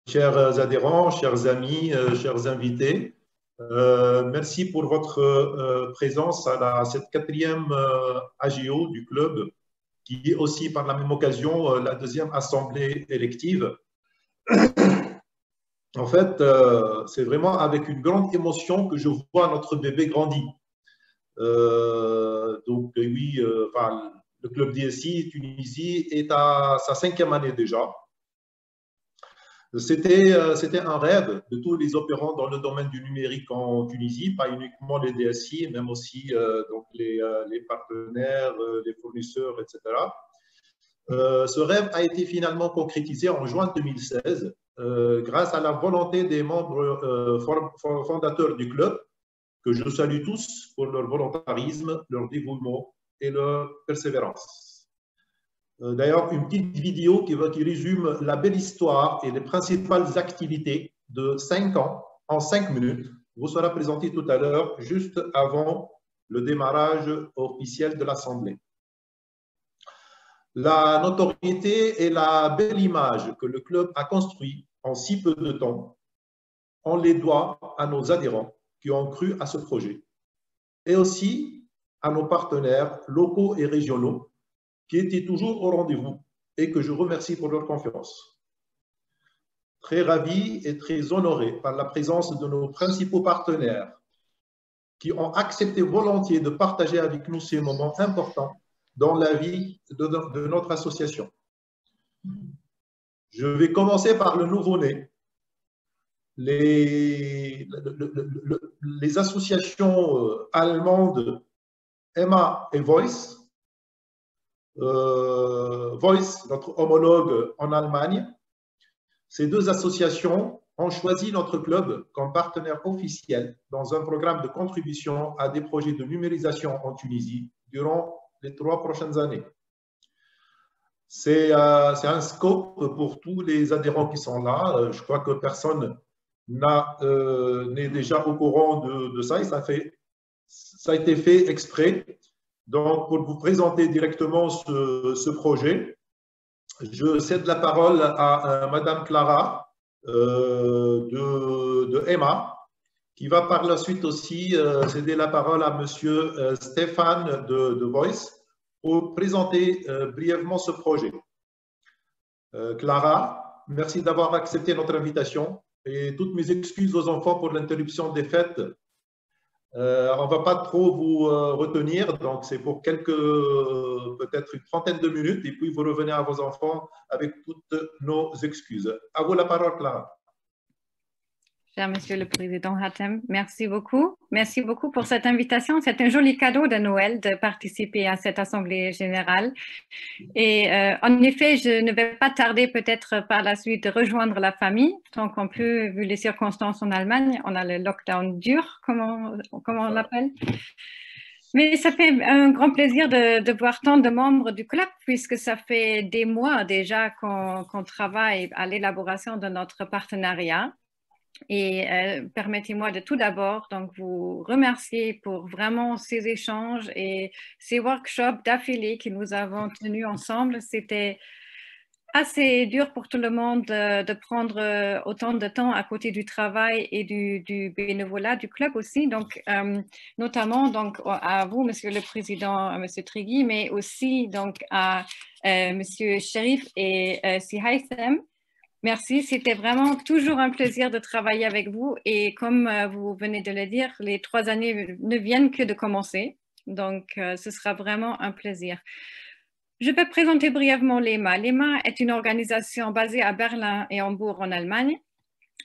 chers adhérents, chers amis, chers invités. Merci pour votre présence à cette quatrième AGO du club, qui est aussi par la même occasion la deuxième assemblée élective. En fait, c'est vraiment avec une grande émotion que je vois notre bébé grandir. Donc oui, enfin, le club DSI Tunisie est à sa 5e année déjà. C'était un rêve de tous les opérants dans le domaine du numérique en Tunisie, pas uniquement les DSI, même aussi donc les partenaires, les fournisseurs, etc. Ce rêve a été finalement concrétisé en juin 2016 grâce à la volonté des membres fondateurs du club, que je salue tous pour leur volontarisme, leur dévouement et leur persévérance. D'ailleurs, une petite vidéo qui résume la belle histoire et les principales activités de 5 ans en 5 minutes vous sera présentée tout à l'heure, juste avant le démarrage officiel de l'Assemblée. La notoriété et la belle image que le club a construite en si peu de temps, on les doit à nos adhérents qui ont cru à ce projet et aussi à nos partenaires locaux et régionaux qui étaient toujours au rendez-vous et que je remercie pour leur confiance. Très ravi et très honoré par la présence de nos principaux partenaires qui ont accepté volontiers de partager avec nous ces moments importants dans la vie de notre association. Je vais commencer par le nouveau-né. Les associations allemandes Emma et Voice, Voice, notre homologue en Allemagne, ces deux associations ont choisi notre club comme partenaire officiel dans un programme de contribution à des projets de numérisation en Tunisie durant les 3 prochaines années. C'est un scope pour tous les adhérents qui sont là. Je crois que personne n'est déjà au courant de ça et ça a été fait exprès. Donc, pour vous présenter directement ce projet, je cède la parole à Madame Clara de Emma, qui va par la suite aussi céder la parole à Monsieur Stéphane de Voice pour présenter brièvement ce projet. Clara, merci d'avoir accepté notre invitation et toutes mes excuses aux enfants pour l'interruption des fêtes. On ne va pas trop vous retenir, donc c'est pour peut-être une trentaine de minutes, et puis vous revenez à vos enfants avec toutes nos excuses. À vous la parole, Clara. Cher Monsieur le Président Hatem, merci beaucoup. Merci beaucoup pour cette invitation. C'est un joli cadeau de Noël de participer à cette Assemblée générale. Et en effet, je ne vais pas tarder peut-être par la suite de rejoindre la famille, tant qu'on peut, vu les circonstances en Allemagne. On a le lockdown dur, comme on l'appelle. Mais ça fait un grand plaisir de voir tant de membres du club, puisque ça fait des mois déjà qu'on travaille à l'élaboration de notre partenariat. Et permettez-moi de tout d'abord donc vous remercier pour vraiment ces échanges et ces workshops d'affilée que nous avons tenus ensemble. C'était assez dur pour tout le monde de prendre autant de temps à côté du travail et du bénévolat du club aussi. Donc, notamment donc, à vous, Monsieur le Président, Monsieur Trigui, mais aussi donc, à Monsieur Sherif et Si Haitham. Merci, c'était vraiment toujours un plaisir de travailler avec vous et comme vous venez de le dire, les 3 années ne viennent que de commencer, donc ce sera vraiment un plaisir. Je vais présenter brièvement l'EMA. L'EMA est une organisation basée à Berlin et Hambourg en Allemagne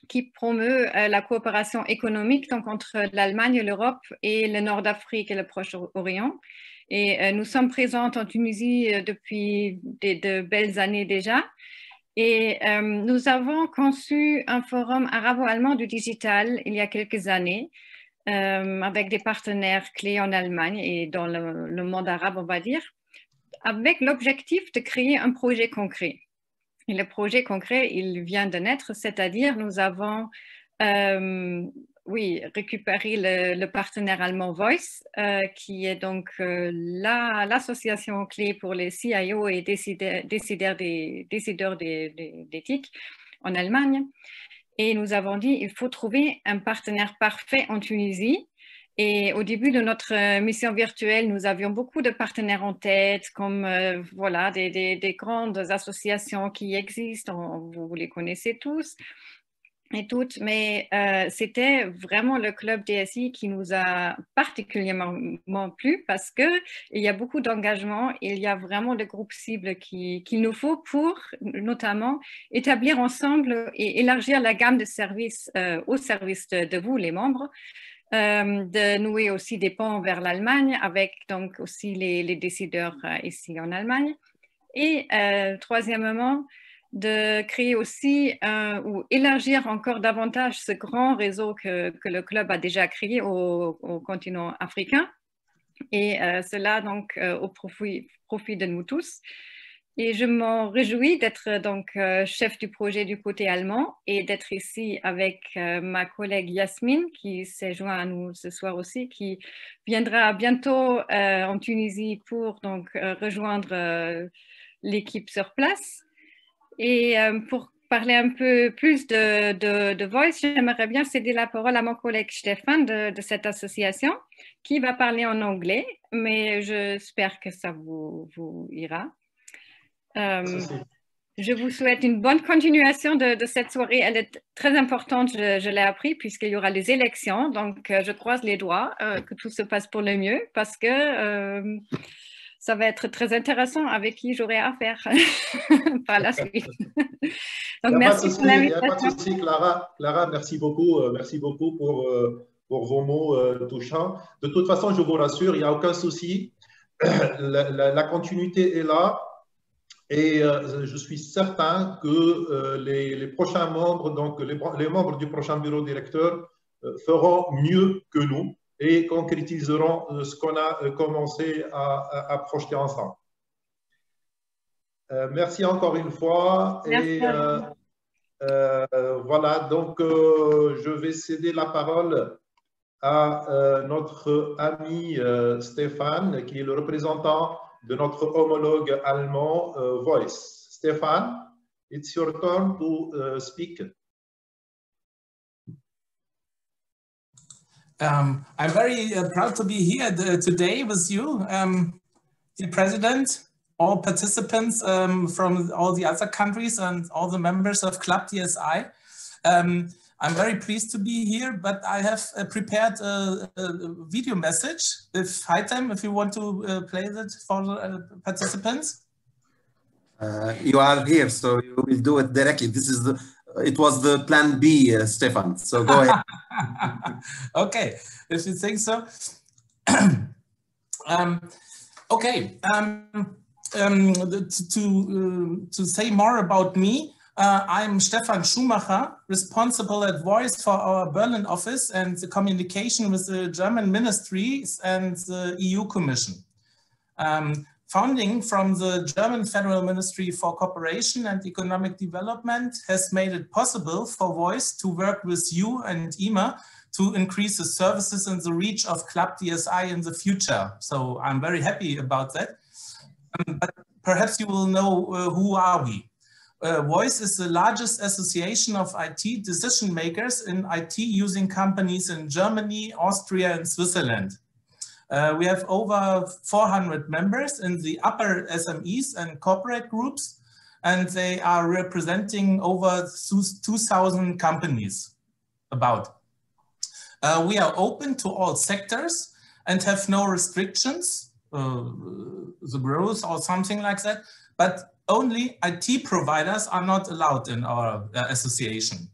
qui promeut la coopération économique donc, entre l'Allemagne, l'Europe et le Nord d'Afrique et le Proche-Orient. Et nous sommes présentes en Tunisie depuis de belles années déjà. Et nous avons conçu un forum arabo-allemand du digital il y a quelques années avec des partenaires clés en Allemagne et dans le monde arabe, on va dire, avec l'objectif de créer un projet concret. Et le projet concret, il vient de naître, c'est-à-dire nous avons récupéré le partenaire allemand Voice, qui est donc l'association clé pour les CIO et décideurs d'éthique, en Allemagne. Et nous avons dit il faut trouver un partenaire parfait en Tunisie. Et au début de notre mission virtuelle, nous avions beaucoup de partenaires en tête, comme voilà, des grandes associations qui existent, vous les connaissez tous et toutes, mais c'était vraiment le club DSI qui nous a particulièrement plu parce qu'il y a beaucoup d'engagement, il y a vraiment le groupe cible qu'il nous faut pour notamment établir ensemble et élargir la gamme de services au service de vous, les membres. De nouer aussi des ponts vers l'Allemagne avec donc aussi les décideurs ici en Allemagne. Et troisièmement, de créer aussi ou élargir encore davantage ce grand réseau que le club a déjà créé au continent africain. Et cela donc au profit de nous tous. Et je m'en réjouis d'être donc chef du projet du côté allemand et d'être ici avec ma collègue Yasmine qui s'est joint à nous ce soir aussi, qui viendra bientôt en Tunisie pour donc rejoindre l'équipe sur place. Et pour parler un peu plus de Voice, j'aimerais bien céder la parole à mon collègue Stéphane de cette association qui va parler en anglais, mais j'espère que ça vous ira. Je vous souhaite une bonne continuation de cette soirée. Elle est très importante, je l'ai appris, puisqu'il y aura les élections. Donc, je croise les doigts que tout se passe pour le mieux parce que ça va être très intéressant avec qui j'aurai affaire par la suite. Donc, merci pour l'invitation. Il n'y a pas de souci, Clara. Clara, merci beaucoup pour vos mots touchants. De toute façon, je vous rassure, il n'y a aucun souci. La continuité est là. Et je suis certain que les prochains membres, donc les membres du prochain bureau directeur feront mieux que nous et concrétiseront ce qu'on a commencé à projeter ensemble. Merci encore une fois. Et voilà, donc je vais céder la parole à notre ami Stéphane, qui est le représentant de notre homologue allemand Voice. Stéphane, it's your turn to speak. I'm very proud to be here today with you, the President, all participants from all the other countries and all the members of Club DSI. I'm very pleased to be here, but I have prepared a video message. If Haitem, if you want to play that for the participants. You are here, so you will do it directly. It was the plan B, Stefan. So go ahead. Okay, if you think so. Okay, to say more about me. I'm Stefan Schumacher, responsible at Voice for our Berlin office and the communication with the German ministries and the EU Commission. Founding from the German Federal Ministry for Cooperation and Economic Development has made it possible for Voice to work with you and IMA to increase the services and the reach of Club DSI in the future. So I'm very happy about that. But perhaps you will know who are we. Voice is the largest association of IT decision makers in IT using companies in Germany, Austria, and Switzerland. We have over 400 members in the upper SMEs and corporate groups, and they are representing over 2,000 companies about. We are open to all sectors and have no restrictions, the growth or something like that, but only IT providers are not allowed in our association.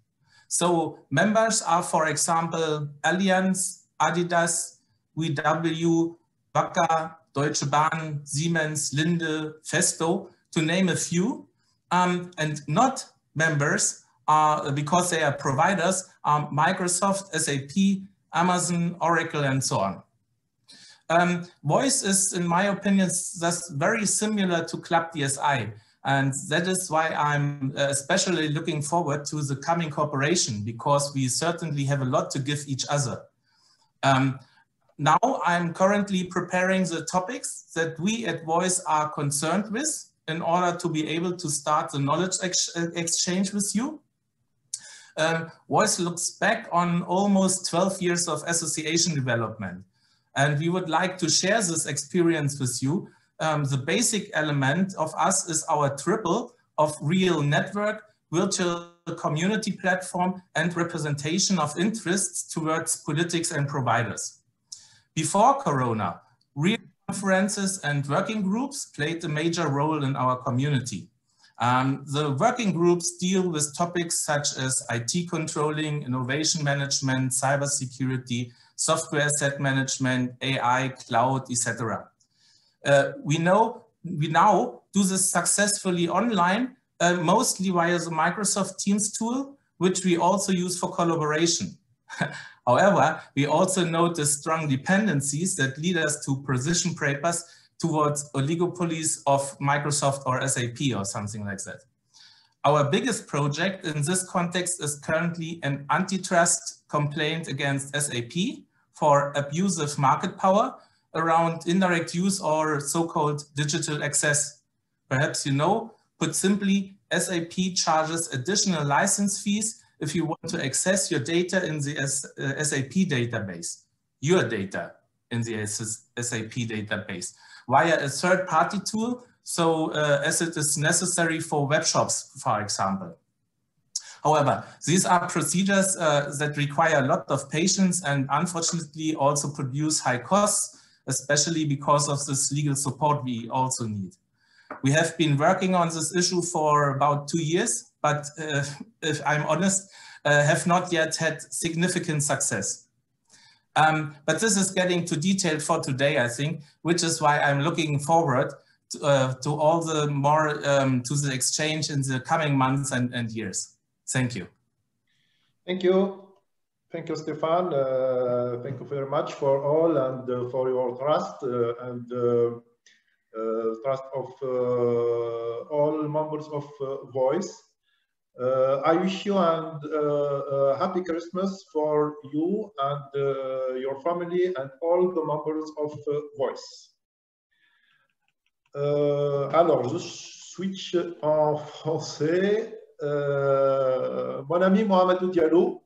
So members are, for example, Allianz, Adidas, VW, Wacker, Deutsche Bahn, Siemens, Linde, Festo, to name a few. And not members are, because they are providers, are Microsoft, SAP, Amazon, Oracle, and so on. Voice is, in my opinion, thus very similar to Club DSI. And that is why I'm especially looking forward to the coming cooperation, because we certainly have a lot to give each other. Now I'm currently preparing the topics that we at Voice are concerned with in order to be able to start the knowledge exchange with you. Voice looks back on almost 12 years of association development. And we would like to share this experience with you. The basic element of us is our triple of real network, virtual community platform, and representation of interests towards politics and providers. Before Corona, real conferences and working groups played a major role in our community. The working groups deal with topics such as IT controlling, innovation management, cybersecurity, software asset management, AI, cloud, etc. We now do this successfully online, mostly via the Microsoft Teams tool, which we also use for collaboration. However, we also notice strong dependencies that lead us to position papers towards oligopolies of Microsoft or SAP or something like that. Our biggest project in this context is currently an antitrust complaint against SAP for abusive market power around indirect use or so-called digital access. Perhaps you know, put simply, SAP charges additional license fees if you want to access your data in the SAP database, your data in the SAP database, via a third-party tool, so as it is necessary for web shops, for example. However, these are procedures that require a lot of patience and unfortunately also produce high costs, especially because of this legal support we also need. We have been working on this issue for about 2 years, but if I'm honest, have not yet had significant success. But this is getting too detailed for today, I think, which is why I'm looking forward to all the more to the exchange in the coming months and years. Thank you. Thank you. Thank you, Stefan. Thank you very much for all and for your trust and trust of all members of Voice. I wish you a happy Christmas for you and your family and all the members of Voice. Alors, je switch en français. Mon ami Mohamedou Diallo,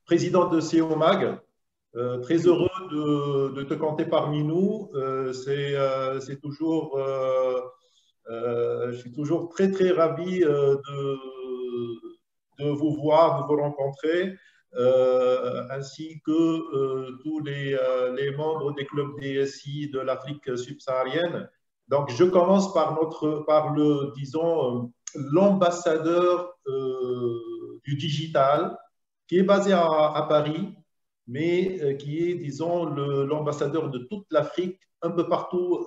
président de CEOMAG, très heureux de te compter parmi nous. C'est toujours, je suis toujours très ravi de vous voir, de vous rencontrer, ainsi que tous les membres des clubs DSI de l'Afrique subsaharienne. Donc, je commence par disons, l'ambassadeur du digital, qui est basé à Paris, mais qui est, disons, l'ambassadeur de toute l'Afrique, un peu partout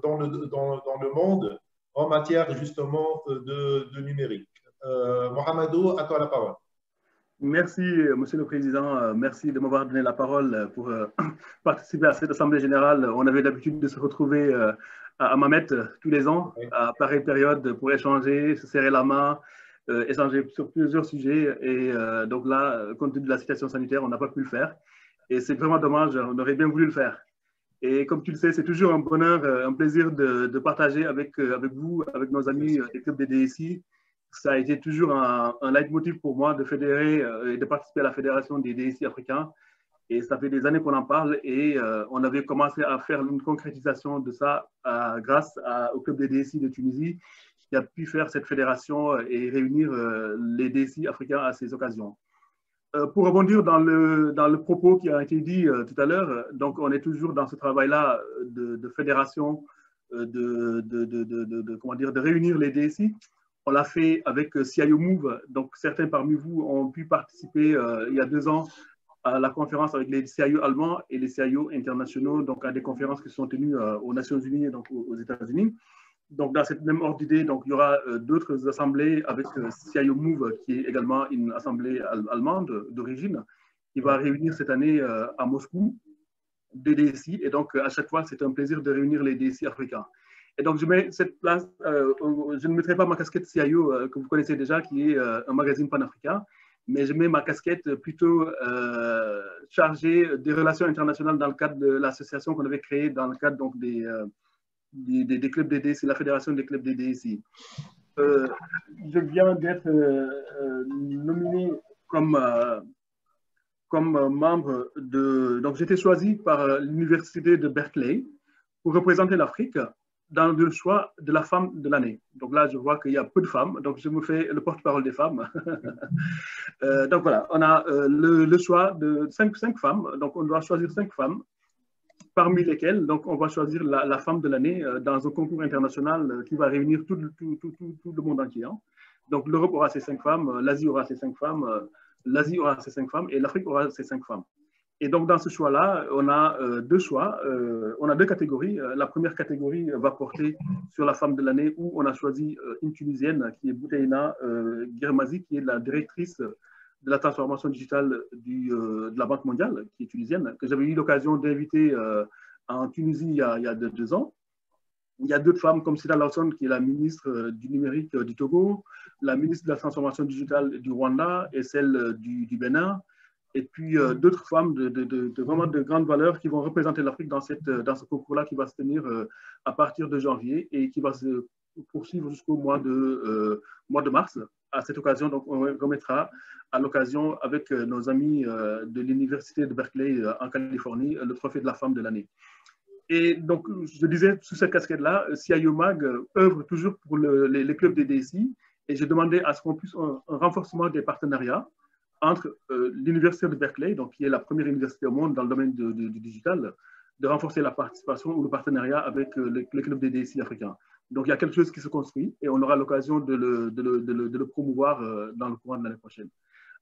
dans le monde, en matière justement de numérique. Mohamedou, à toi la parole. Merci, Monsieur le Président. Merci de m'avoir donné la parole pour participer à cette Assemblée générale. On avait l'habitude de se retrouver à Mamet tous les ans, à pareille période, pour échanger, se serrer la main, échanger sur plusieurs sujets. Et donc là, compte tenu de la situation sanitaire, on n'a pas pu le faire. Et c'est vraiment dommage, on aurait bien voulu le faire. Et comme tu le sais, c'est toujours un bonheur, un plaisir de partager avec vous, avec nos amis des clubs des DSI. Ça a été toujours un leitmotiv pour moi de fédérer et de participer à la fédération des DSI africains. Et ça fait des années qu'on en parle et on avait commencé à faire une concrétisation de ça grâce au club des DSI de Tunisie qui a pu faire cette fédération et réunir les DSI africains à ces occasions. Pour rebondir dans le propos qui a été dit tout à l'heure, donc on est toujours dans ce travail-là de fédération, de réunir les DSI. On l'a fait avec CIO Move, donc certains parmi vous ont pu participer il y a 2 ans à la conférence avec les CIO allemands et les CIO internationaux, donc à des conférences qui sont tenues aux Nations Unies et donc aux États-Unis. Donc dans cette même ordre d'idée, donc il y aura d'autres assemblées avec CIO Move, qui est également une assemblée allemande d'origine, qui va réunir cette année à Moscou des DSI. Et donc à chaque fois, c'est un plaisir de réunir les DSI africains. Et donc je mets cette place, je ne mettrai pas ma casquette CIO que vous connaissez déjà, qui est un magazine panafricain, mais je mets ma casquette plutôt chargée des relations internationales dans le cadre de l'association qu'on avait créée dans le cadre donc, des clubs des DSI, la fédération des clubs des DSI. je viens d'être nominé comme membre de... Donc, j'ai été choisi par l'Université de Berkeley pour représenter l'Afrique dans le choix de la femme de l'année. Donc là, je vois qu'il y a peu de femmes, donc je me fais le porte-parole des femmes. Donc voilà, on a le choix de cinq femmes, donc on doit choisir 5 femmes, parmi lesquelles donc, on va choisir la femme de l'année dans un concours international qui va réunir tout le monde entier. Hein. Donc l'Europe aura ses 5 femmes, l'Asie aura ses 5 femmes, l'Asie aura ses 5 femmes et l'Afrique aura ses 5 femmes. Et donc, dans ce choix-là, on a 2 choix. On a 2 catégories. La première catégorie va porter sur la femme de l'année où on a choisi une Tunisienne qui est Boutaïna Guirmazi, qui est la directrice de la transformation digitale de la Banque mondiale, qui est tunisienne, que j'avais eu l'occasion d'inviter en Tunisie il y a 2 ans. Il y a d'autres femmes comme Sida Lawson, qui est la ministre du numérique du Togo, la ministre de la transformation digitale du Rwanda et celle du Bénin. Et puis d'autres femmes vraiment de grande valeur qui vont représenter l'Afrique dans ce concours-là qui va se tenir à partir de janvier et qui va se poursuivre jusqu'au mois de mars. À cette occasion, donc, on remettra à l'occasion avec nos amis de l'Université de Berkeley en Californie le trophée de la femme de l'année. Et donc, je disais, sous cette casquette-là, CIO Mag œuvre toujours pour les clubs des DSI et j'ai demandé à ce qu'on puisse un renforcement des partenariats entre l'Université de Berkeley, donc, qui est la première université au monde dans le domaine du digital, de renforcer la participation ou le partenariat avec les clubs des DSI africains. Donc, il y a quelque chose qui se construit et on aura l'occasion de le promouvoir dans le courant de l'année prochaine.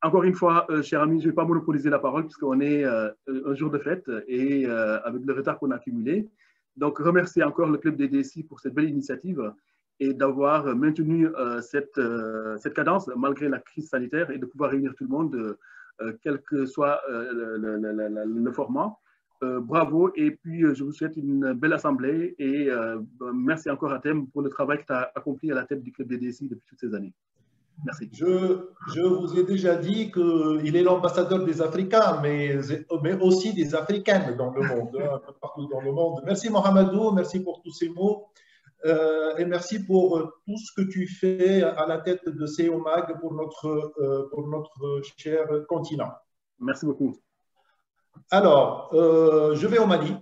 Encore une fois, chers amis, je ne vais pas monopoliser la parole puisqu'on est un jour de fête et avec le retard qu'on a accumulé. Donc, remercier encore le club des DSI pour cette belle initiative et d'avoir maintenu cette cadence malgré la crise sanitaire et de pouvoir réunir tout le monde, quel que soit le format. Bravo et puis je vous souhaite une belle assemblée et merci encore à Thème pour le travail que tu as accompli à la tête du club des DSI depuis toutes ces années. Merci. Je vous ai déjà dit qu'il est l'ambassadeur des Africains, mais aussi des Africaines dans le monde, un peu partout dans le monde. Merci Mohamedou, merci pour tous ces mots. Et merci pour tout ce que tu fais à la tête de CEOMAG pour notre cher continent. Merci beaucoup. Alors, je vais au Mali.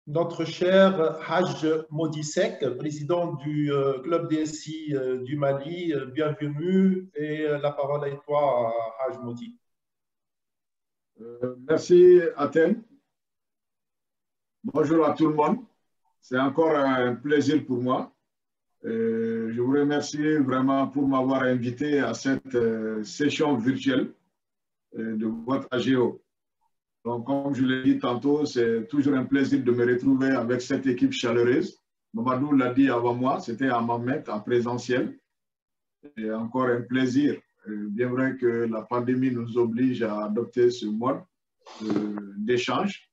Notre cher Haj Modisek, président du club DSI du Mali, bienvenue et la parole est toi, Haj Modi. Merci Athènes. Bonjour à tout le monde. C'est encore un plaisir pour moi. Je vous remercie vraiment pour m'avoir invité à cette session virtuelle de votre AGO. Donc, comme je l'ai dit tantôt, c'est toujours un plaisir de me retrouver avec cette équipe chaleureuse. Mamadou l'a dit avant moi, c'était à Mamet, en présentiel. Et encore un plaisir. Bien vrai que la pandémie nous oblige à adopter ce mode d'échange.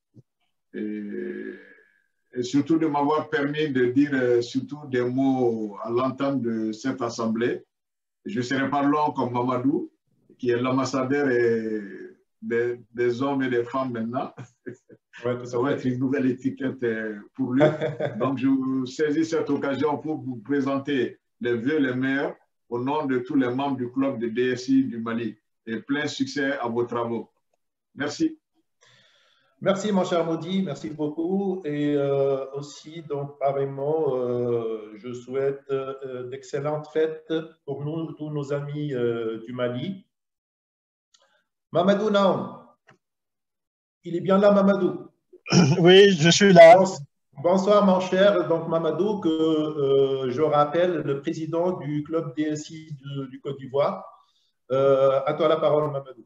Et surtout de m'avoir permis de dire surtout des mots à l'entame de cette assemblée. Je ne serai pas long comme Mamadou, qui est l'ambassadeur des hommes et des femmes maintenant. Ouais, ça va être une nouvelle étiquette pour lui. Donc, je saisis cette occasion pour vous présenter les vœux les meilleurs au nom de tous les membres du club de DSI du Mali. Et plein succès à vos travaux. Merci. Merci, mon cher Modi, merci beaucoup. Et aussi, donc, pareillement, je souhaite d'excellentes fêtes pour nous, tous nos amis du Mali. Mamadou Naoum, il est bien là, Mamadou? Oui, je suis là. Bonsoir, mon cher. Donc, Mamadou, que je rappelle, le président du club DSI du Côte d'Ivoire. À toi la parole, Mamadou.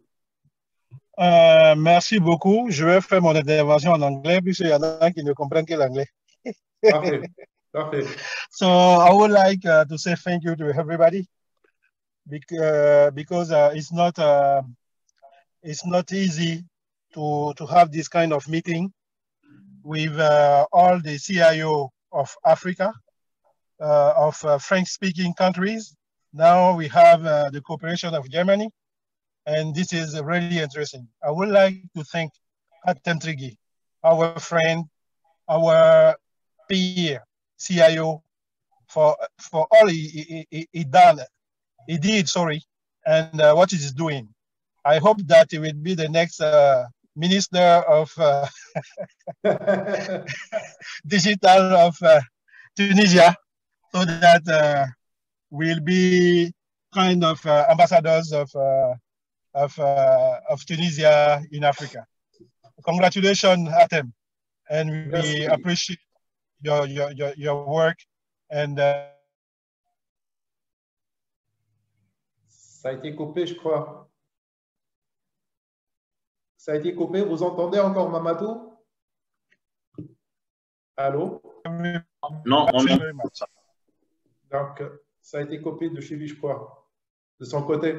Merci beaucoup. Je vais faire mon intervention en anglais puisqu'il y en a qui ne comprennent que l'anglais. Parfait. Parfait. So I would like to say thank you to everybody because it's not easy to have this kind of meeting with all the CIO of Africa, of French-speaking countries. Now we have the cooperation of Germany. And this is really interesting. I would like to thank Hatem Trigi, our friend, our peer, CIO, for all he did, sorry, and what he is doing. I hope that he will be the next minister of digital of Tunisia, so that we'll be kind of ambassadors of Tunisia in Africa. Congratulations, Hatem, and we appreciate your work. And ça a été coupé, je crois. Ça a été coupé. Vous entendez encore Mamadou? Allô? Non, on a... Donc, ça a été coupé de chez lui, je crois, de son côté.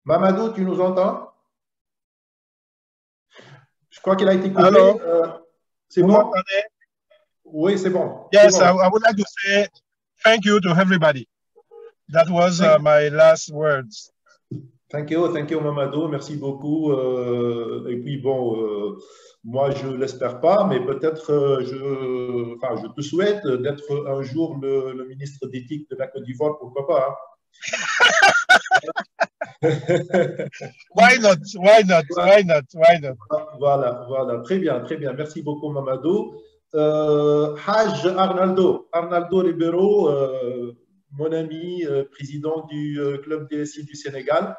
Mamadou, tu nous entends? Je crois qu'il a été coupé. C'est bon? Oui, c'est bon. Yes, bon. I would like to say thank you to everybody. That was my last words. Thank you, Mamadou. Merci beaucoup. Et puis, bon, moi, je ne l'espère pas, mais peut-être, je te souhaite d'être un jour le ministre d'éthique de la Côte d'Ivoire, pourquoi pas. Hein? Why not? Why not? Why not? Why not? Voilà. Très bien. Merci beaucoup, Mamadou. Haj Arnaldo Ribeiro, mon ami, président du club DSI du Sénégal.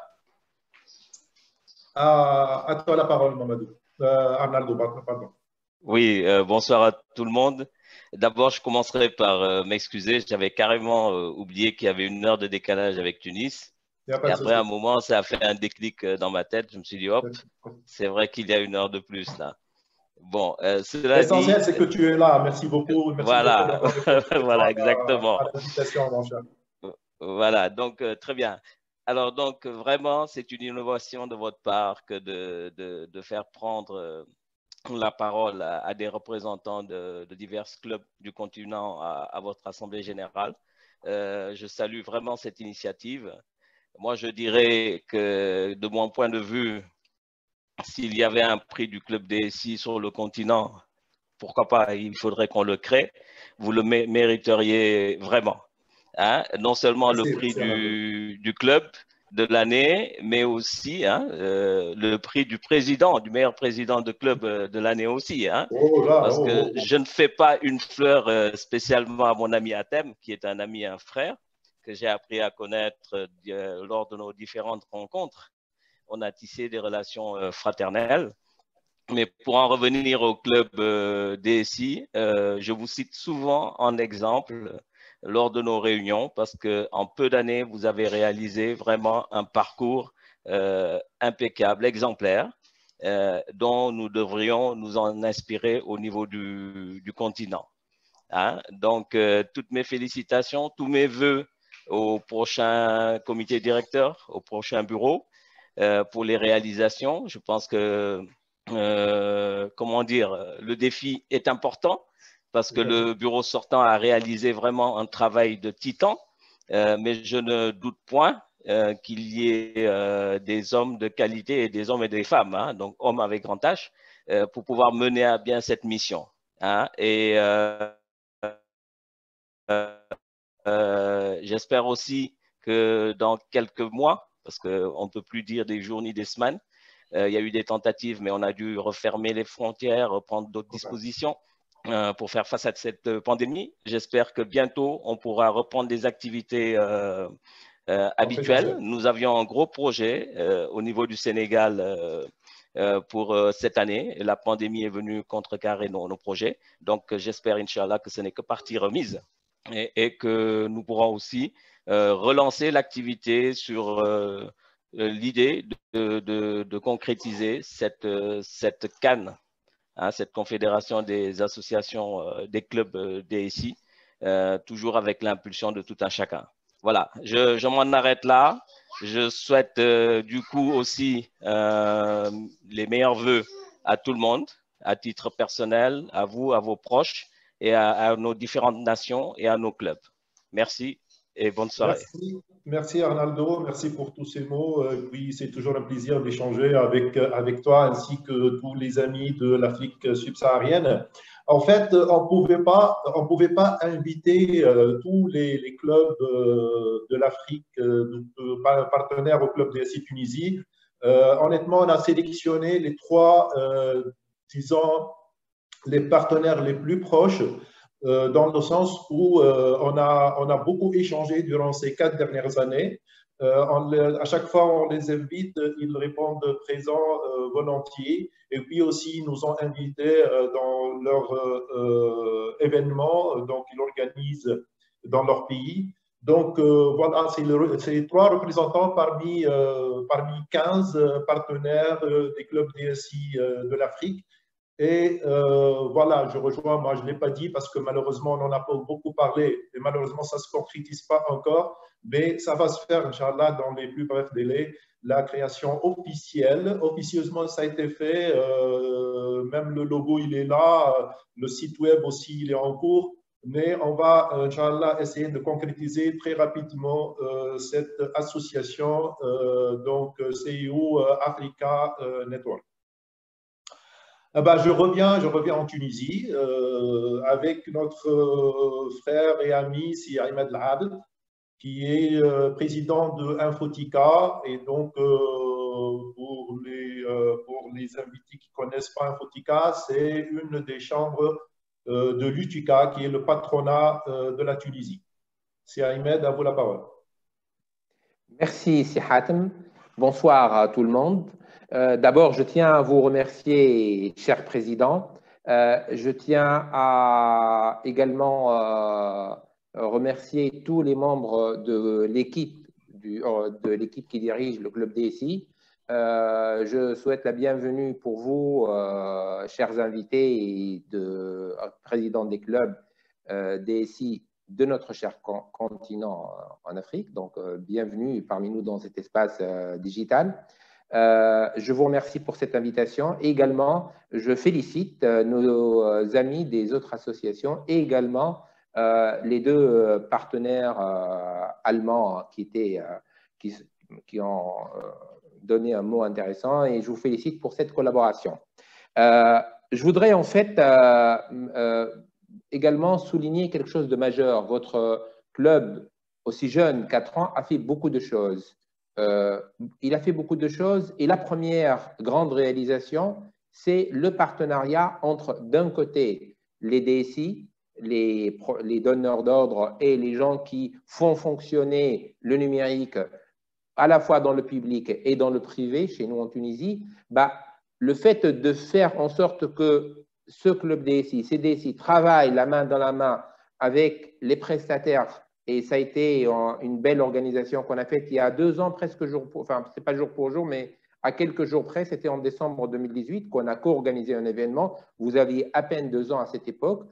À toi la parole, Mamadou. Arnaldo, pardon. Oui, bonsoir à tout le monde. D'abord, je commencerai par m'excuser. J'avais carrément oublié qu'il y avait une heure de décalage avec Tunis. Et après, un moment, ça a fait un déclic dans ma tête. Je me suis dit, hop, c'est vrai qu'il y a une heure de plus là. Bon, l'essentiel, c'est que tu es là. Merci beaucoup. Merci voilà, beaucoup voilà, exactement. À l'invitation, mon cher. Voilà, donc très bien. Alors, donc, vraiment, c'est une innovation de votre part que de faire prendre la parole à des représentants de divers clubs du continent à votre Assemblée générale. Je salue vraiment cette initiative. Moi, je dirais que, de mon point de vue, s'il y avait un prix du club DSI sur le continent, pourquoi pas, il faudrait qu'on le crée. Vous le mériteriez vraiment. Hein? Non seulement le prix du club de l'année, mais aussi le prix du président, du meilleur président de club de l'année aussi. Hein? Parce que je ne fais pas une fleur spécialement à mon ami Hatem, qui est un ami, un frère, que j'ai appris à connaître lors de nos différentes rencontres. On a tissé des relations fraternelles. Mais pour en revenir au club DSI, je vous cite souvent en exemple lors de nos réunions parce qu'en peu d'années, vous avez réalisé vraiment un parcours impeccable, exemplaire, dont nous devrions nous en inspirer au niveau du continent. Hein? Donc, toutes mes félicitations, tous mes voeux au prochain comité directeur, au prochain bureau pour les réalisations. Je pense que, comment dire, le défi est important parce que le bureau sortant a réalisé vraiment un travail de titan, mais je ne doute point qu'il y ait des hommes de qualité et des hommes et des femmes, hein, donc hommes avec grand H, pour pouvoir mener à bien cette mission. Hein, et j'espère aussi que dans quelques mois, parce qu'on ne peut plus dire des jours ni des semaines, il y a eu des tentatives, mais on a dû refermer les frontières, prendre d'autres dispositions pour faire face à cette pandémie. J'espère que bientôt, on pourra reprendre des activités habituelles. Nous avions un gros projet au niveau du Sénégal pour cette année. La pandémie est venue contrecarrer nos projets. Donc, j'espère, Inch'Allah, que ce n'est que partie remise et que nous pourrons aussi relancer l'activité sur l'idée de concrétiser cette CAN, hein, cette confédération des associations des clubs DSI, toujours avec l'impulsion de tout un chacun. Voilà, je m'en arrête là. Je souhaite du coup aussi les meilleurs vœux à tout le monde, à titre personnel, à vous, à vos proches et à nos différentes nations et à nos clubs. Merci et bonne soirée. Merci Arnaldo, merci pour tous ces mots. Oui, c'est toujours un plaisir d'échanger avec toi ainsi que tous les amis de l'Afrique subsaharienne. En fait, on pouvait pas inviter tous les clubs de l'Afrique, partenaires au club DSI Tunisie. Honnêtement, on a sélectionné les trois, disons, les partenaires les plus proches, dans le sens où on a beaucoup échangé durant ces 4 dernières années. À chaque fois, on les invite, ils répondent présents volontiers. Et puis aussi, ils nous ont invités dans leurs événements, donc ils organisent dans leur pays. Donc voilà, c'est les 3 représentants parmi 15 partenaires des clubs DSI de l'Afrique. Et voilà, je rejoins, moi je ne l'ai pas dit parce que malheureusement on en a pas beaucoup parlé et malheureusement ça ne se concrétise pas encore, mais ça va se faire, Inch'Allah, dans les plus brefs délais. La création officielle, officieusement ça a été fait, même le logo il est là, le site web aussi il est en cours, mais on va, Inch'Allah, essayer de concrétiser très rapidement cette association, donc CIO Africa Network. Je reviens en Tunisie avec notre frère et ami Si Ahmed Al-Abd, qui est président de Infotica. Et donc, pour les invités qui ne connaissent pas Infotica, c'est une des chambres de l'UTICA, qui est le patronat de la Tunisie. Si Ahmed, à vous la parole. Merci, Si Hatem. Bonsoir à tout le monde. D'abord, je tiens à vous remercier, cher président. Je tiens à également remercier tous les membres de l'équipe qui dirige le club DSI. Je souhaite la bienvenue pour vous, chers invités et présidents des clubs DSI de notre cher continent en Afrique. Donc, bienvenue parmi nous dans cet espace digital. Je vous remercie pour cette invitation. Et également, je félicite nos amis des autres associations et également les 2 partenaires allemands qui ont donné un mot intéressant, et je vous félicite pour cette collaboration. Je voudrais en fait également souligner quelque chose de majeur. Votre club, aussi jeune, 4 ans, a fait beaucoup de choses. Il a fait beaucoup de choses et la première grande réalisation, c'est le partenariat entre, d'un côté, les DSI, les donneurs d'ordre et les gens qui font fonctionner le numérique à la fois dans le public et dans le privé, chez nous en Tunisie. Le fait de faire en sorte que ce club DSI, ces DSI travaillent la main dans la main avec les prestataires. Et ça a été une belle organisation qu'on a faite il y a 2 ans, presque c'est pas jour pour jour, mais à quelques jours près. C'était en décembre 2018 qu'on a co-organisé un événement. Vous aviez à peine 2 ans à cette époque.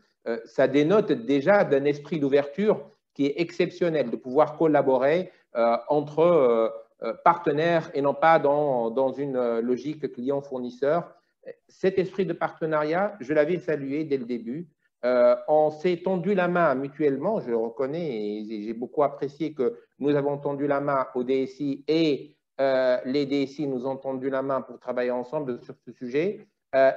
Ça dénote déjà d'un esprit d'ouverture qui est exceptionnel, de pouvoir collaborer entre partenaires et non pas dans une logique client-fournisseur. Cet esprit de partenariat, je l'avais salué dès le début. On s'est tendu la main mutuellement, je le reconnais, et j'ai beaucoup apprécié que nous avons tendu la main aux DSI et les DSI nous ont tendu la main pour travailler ensemble sur ce sujet.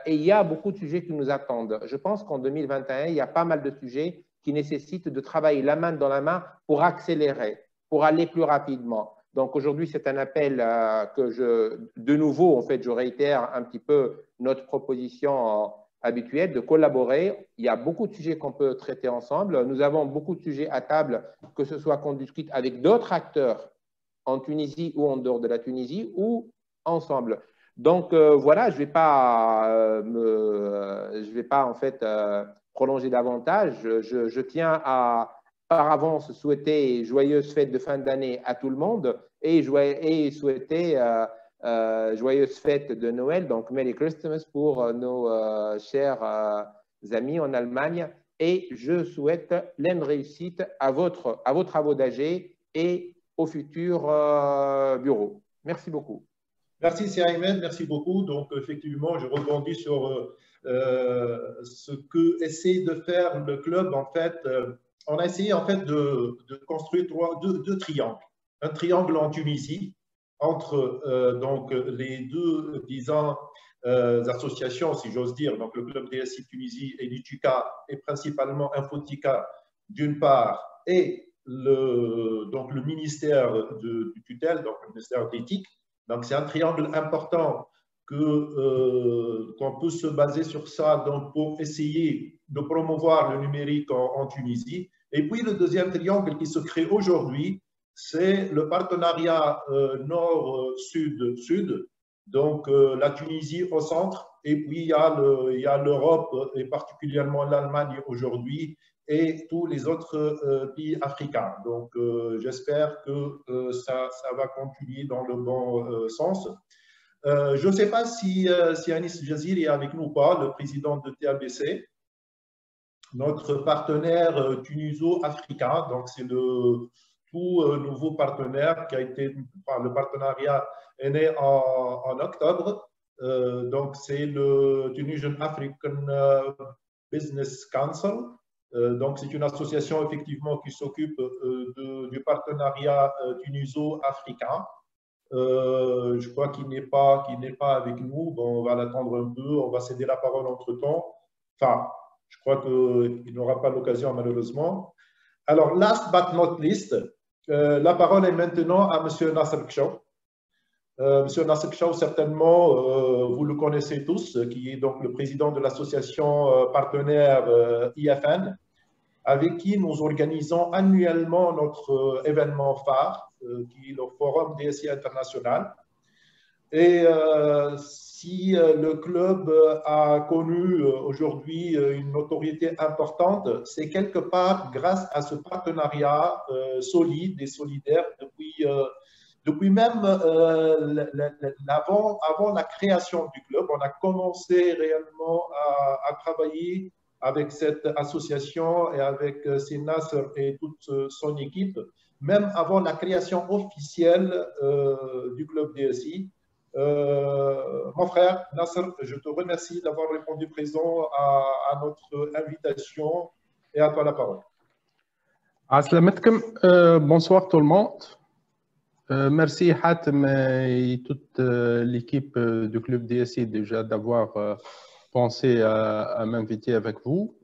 Et il y a beaucoup de sujets qui nous attendent. Je pense qu'en 2021, il y a pas mal de sujets qui nécessitent de travailler la main dans la main pour accélérer, pour aller plus rapidement. Donc aujourd'hui, c'est un appel de nouveau, en fait, je réitère un petit peu notre proposition habituelle de collaborer. Il y a beaucoup de sujets qu'on peut traiter ensemble. Nous avons beaucoup de sujets à table, que ce soit qu'on discute avec d'autres acteurs en Tunisie ou en dehors de la Tunisie ou ensemble. Donc voilà, je vais pas en fait prolonger davantage. Je tiens à par avance souhaiter joyeuses fêtes de fin d'année à tout le monde et souhaiter joyeuses fêtes de Noël, donc Merry Christmas pour nos chers amis en Allemagne, et je souhaite pleine réussite à vos travaux d'AG et au futur bureau. Merci beaucoup. Merci, Si Ahmed, merci beaucoup. Donc, effectivement, je rebondis sur ce que essaie de faire le club. En fait, on a essayé en fait de construire deux triangles. Un triangle en Tunisie, entre donc les 2, disons, associations, si j'ose dire, donc le club DSI Tunisie et l'ITUCA, et principalement Infotica d'une part, et donc le ministère du tutelle, donc le ministère d'éthique. Donc c'est un triangle important qu'on peut se baser sur ça donc, pour essayer de promouvoir le numérique en Tunisie. Et puis le deuxième triangle qui se crée aujourd'hui, c'est le partenariat nord-sud-sud, donc la Tunisie au centre, et puis il y a l'Europe et particulièrement l'Allemagne aujourd'hui et tous les autres pays africains. Donc j'espère que ça va continuer dans le bon sens. Je ne sais pas si Anis Jazir est avec nous ou pas, le président de TABC, notre partenaire tuniso-africain. Donc, c'est le tout nouveau partenaire qui a été, enfin, le partenariat est né en octobre. Donc, c'est le Tunisian African Business Council. Donc, c'est une association effectivement qui s'occupe du partenariat tuniso-africain. Je crois qu'il n'est pas avec nous. Bon, on va l'attendre un peu, on va céder la parole entre-temps. Enfin, je crois qu'il n'aura pas l'occasion malheureusement. Alors, last but not least, la parole est maintenant à M. Nasser Kchaw. M. Nasser Kchaw, certainement, vous le connaissez tous, qui est donc le président de l'association partenaire IFN, avec qui nous organisons annuellement notre événement phare, qui est le Forum DSI International. Et si le club a connu aujourd'hui une notoriété importante, c'est quelque part grâce à ce partenariat solide et solidaire depuis même avant la création du club. On a commencé réellement à travailler avec cette association et avec Nasser et toute son équipe, même avant la création officielle du club DSI. Mon frère Nasser, je te remercie d'avoir répondu présent à notre invitation et à toi la parole. Bonsoir tout le monde. Merci Hatem et toute l'équipe du club DSI déjà d'avoir pensé à m'inviter avec vous.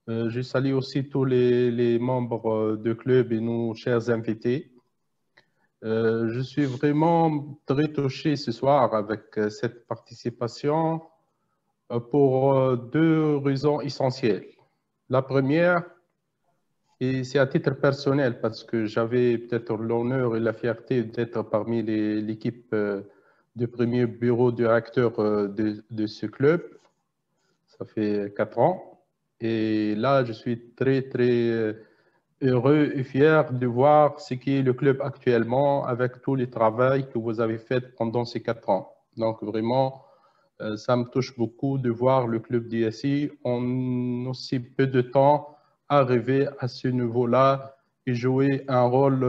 Je salue aussi tous les membres du club et nos chers invités. Je suis vraiment très touché ce soir avec cette participation pour deux raisons essentielles. La première, et c'est à titre personnel parce que j'avais peut-être l'honneur et la fierté d'être parmi l'équipe du premier bureau directeur de ce club. Ça fait 4 ans. Et là, je suis très, très heureux et fier de voir ce qui est le club actuellement avec tout le travail que vous avez fait pendant ces 4 ans. Donc, vraiment, ça me touche beaucoup de voir le club DSI en aussi peu de temps arriver à ce niveau-là et jouer un rôle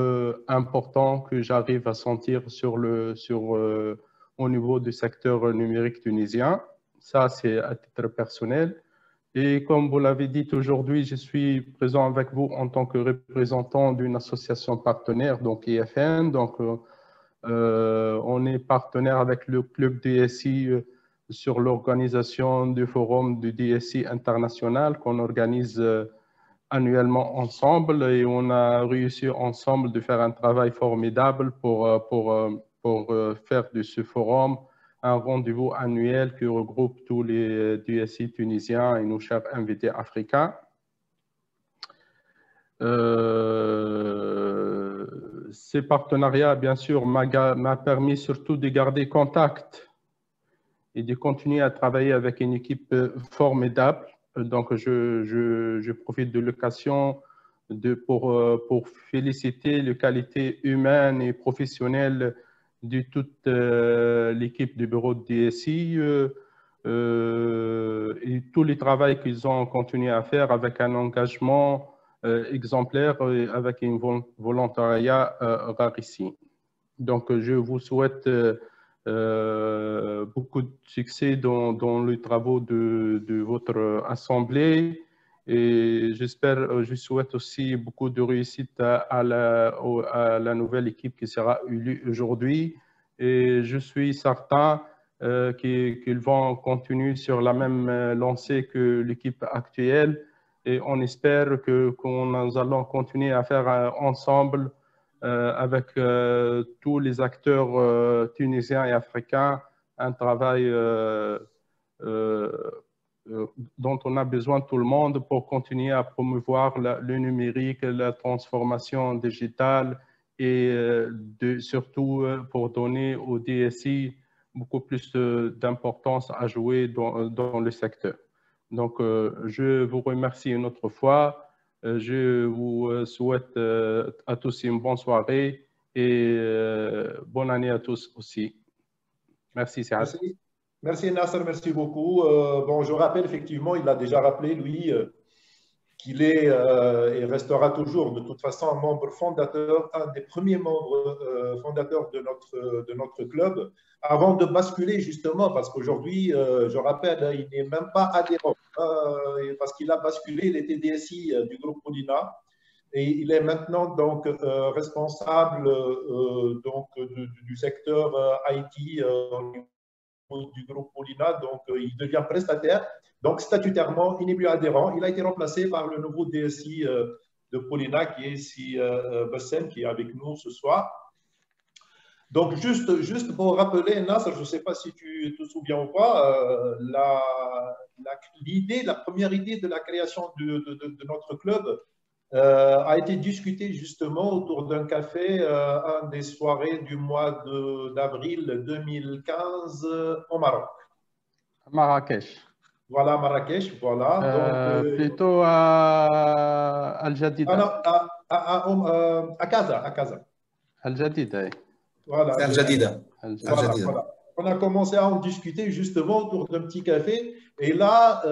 important que j'arrive à sentir au niveau du secteur numérique tunisien. Ça, c'est à titre personnel. Et comme vous l'avez dit aujourd'hui, je suis présent avec vous en tant que représentant d'une association partenaire, donc IFN. Donc, on est partenaire avec le club DSI sur l'organisation du forum du DSI international qu'on organise annuellement ensemble. Et on a réussi ensemble de faire un travail formidable pour faire de ce forum un rendez-vous annuel qui regroupe tous les DSI tunisiens et nos chers invités africains. Ces partenariats, bien sûr, m'a permis surtout de garder contact et de continuer à travailler avec une équipe formidable. Donc, je profite de l'occasion pour féliciter les qualités humaines et professionnelles de toute l'équipe du bureau de DSI et tout le travail qu'ils ont continué à faire avec un engagement exemplaire et avec un volontariat rarissime. Donc, je vous souhaite beaucoup de succès dans les travaux de votre assemblée et je souhaite aussi beaucoup de réussite à la nouvelle équipe qui sera élue aujourd'hui. Et je suis certain qu'ils vont continuer sur la même lancée que l'équipe actuelle. Et on espère que nous allons continuer à faire ensemble avec tous les acteurs tunisiens et africains un travail dont on a besoin tout le monde pour continuer à promouvoir le numérique, la transformation digitale et surtout pour donner au DSI beaucoup plus d'importance à jouer dans le secteur. Donc, je vous remercie une autre fois. Je vous souhaite à tous une bonne soirée et bonne année à tous aussi. Merci, Saad. Merci. Merci Nasser, merci beaucoup. Bon, je rappelle effectivement, il a déjà rappelé, lui, qu'il est et restera toujours de toute façon un membre fondateur, un des premiers membres fondateurs de notre club, avant de basculer justement, parce qu'aujourd'hui, je rappelle, il n'est même pas adhérent, parce qu'il a basculé, il était DSI du groupe Paulina, et il est maintenant donc responsable donc, du secteur IT du groupe Paulina, donc il devient prestataire. Donc, statutairement, il n'est plus adhérent. Il a été remplacé par le nouveau DSI de Paulina, qui est ici, Bassem, qui est avec nous ce soir. Donc, juste pour rappeler, Nasser, je ne sais pas si tu te souviens ou pas, la première idée de la création de notre club a été discutée justement autour d'un café, un des soirées du mois d'avril 2015 au Maroc. Marrakech. Voilà, Marrakech, voilà. Donc, plutôt à Al-Jadida. À Casa. Al-Jadida. Voilà. Al-Jadida. Voilà. On a commencé à en discuter justement autour d'un petit café. Et là,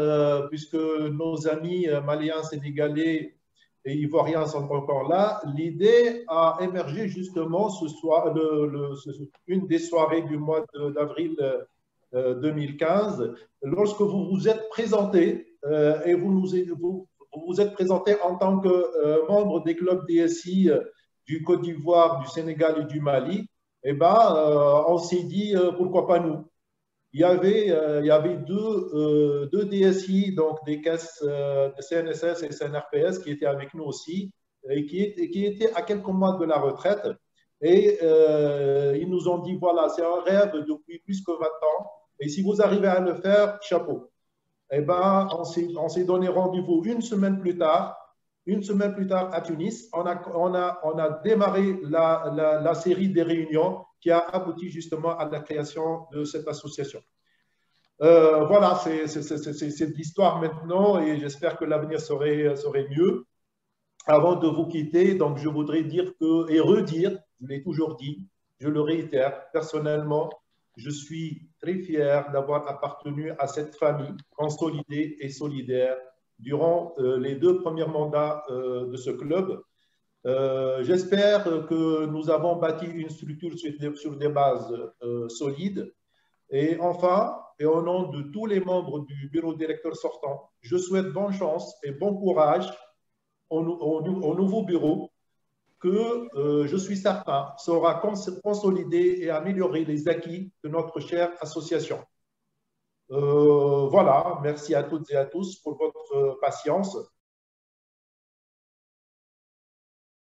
puisque nos amis maliens, sénégalais et ivoiriens sont encore là, l'idée a émergé justement ce soir, une des soirées du mois d'avril 2015, lorsque vous vous êtes présenté et vous vous êtes présenté en tant que membre des clubs DSI du Côte d'Ivoire, du Sénégal et du Mali. Eh ben, on s'est dit pourquoi pas nous. Il y avait deux DSI, donc des caisses de CNSS et CNRPS qui étaient avec nous aussi et qui étaient à quelques mois de la retraite. Et ils nous ont dit, voilà, c'est un rêve depuis plus que 20 ans. Et si vous arrivez à le faire, chapeau. Eh ben, on s'est donné rendez-vous une semaine plus tard à Tunis. On a démarré la série des réunions qui a abouti justement à la création de cette association. Voilà, c'est l'histoire maintenant et j'espère que l'avenir serait mieux. Avant de vous quitter, donc je voudrais dire et redire, je l'ai toujours dit, je le réitère, personnellement, je suis très fier d'avoir appartenu à cette famille consolidée et solidaire durant les 2 premiers mandats de ce club. J'espère que nous avons bâti une structure sur des bases solides. Et enfin, et au nom de tous les membres du bureau directeur sortant, je souhaite bonne chance et bon courage au nouveau bureau que je suis certain saura consolider et améliorer les acquis de notre chère association. Voilà, merci à toutes et à tous pour votre patience.